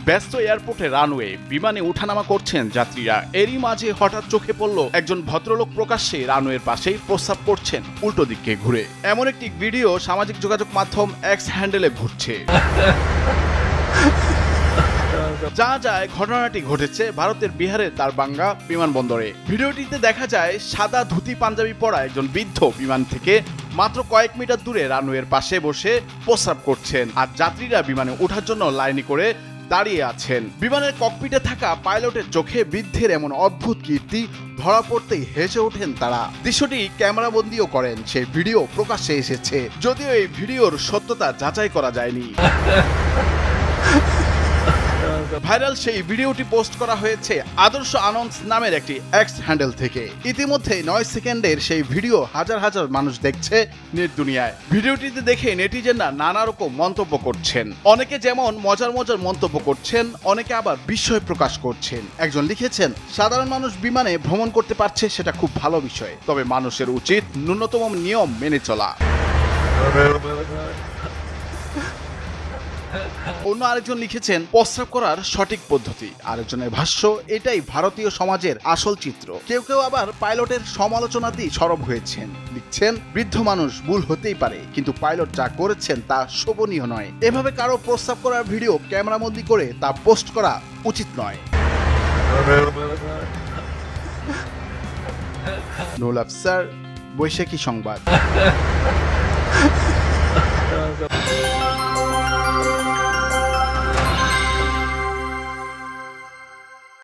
ব্যস্ত এয়ারপোর্টে রানওয়ে বিমানে ওঠানামা করছেন যাত্রীরা। এরই মাঝে হঠাৎ চোখে পড়ল একজন ভদ্রলোক প্রকাশ্যে রানওয়ের পাশেই প্রস্রাব করছেন উল্টো দিকে ঘুরে। এমন একটি ভিডিও সামাজিক যোগাযোগ মাধ্যম এক্স হ্যান্ডেলে ঘুরছে। জানা যায় ঘটনাটি ঘটেছে ভারতের বিহারের দারভাঙ্গা বিমানবন্দরে। ভিডিওটিতে দেখা যায় সাদা ধুতি পাঞ্জাবি পরা একজন বৃদ্ধ বিমান থেকে মাত্র কয়েক মিটার দূরে রানওয়ের পাশে বসে প্রস্রাব করছেন, আর যাত্রীরা বিমানে ওঠার জন্য লাইনে করে দাঁড়িয়ে আছেন। বিমানের ককপিটে থাকা পাইলটের চোখে বৃদ্ধের এমন অদ্ভুত কীর্তি ধরা পড়তেই হেসে ওঠেন তারা। দৃশ্যটি ক্যামেরাবন্দিও করেন, সেই ভিডিও প্রকাশ্যে এসেছে, যদিও এই ভিডিওর সত্যতা যাচাই করা যায়নি। ভাইরাল সেই ভিডিওটি পোস্ট করা হয়েছে আদর্শ আনন্দ নামের একটি এক্স হ্যান্ডেল থেকে। ইতিমধ্যে 9 সেকেন্ডের সেই ভিডিও হাজার হাজার মানুষ দেখছে নেট দুনিয়ায়। ভিডিওটিতে দেখে নেটিজেনরা নানা রকম মন্তব্য করছেন। অনেকে যেমন মজার মন্তব্য করছেন, অনেকে আবার বিস্ময় প্রকাশ করছেন। একজন লিখেছেন, সাধারণ মানুষ বিমানে ভ্রমণ করতে পারছে সেটা খুব ভালো বিষয়, তবে মানুষের উচিত ন্যূনতম নিয়ম মেনে চলা। অন্য আরেকজন লিখেছেন, প্রস্রাব করার সঠিক পদ্ধতি। আরেকজনের ভাষ্য, এটাই ভারতীয় সমাজের আসল চিত্র। কেউ কেউ আবার পাইলটের সমালোচনাতেই সরব হয়েছেন, লিখছেন, বৃদ্ধ মানুষ ভুল হতেই পারে, কিন্তু পাইলট যা করেছেন তা শোভনীয় নয়। এভাবে কারো প্রস্রাব করার ভিডিও ক্যামেরাবন্দি করে তা পোস্ট করা উচিত নয়। নুরুল আফসার, বৈশাখী সংবাদ।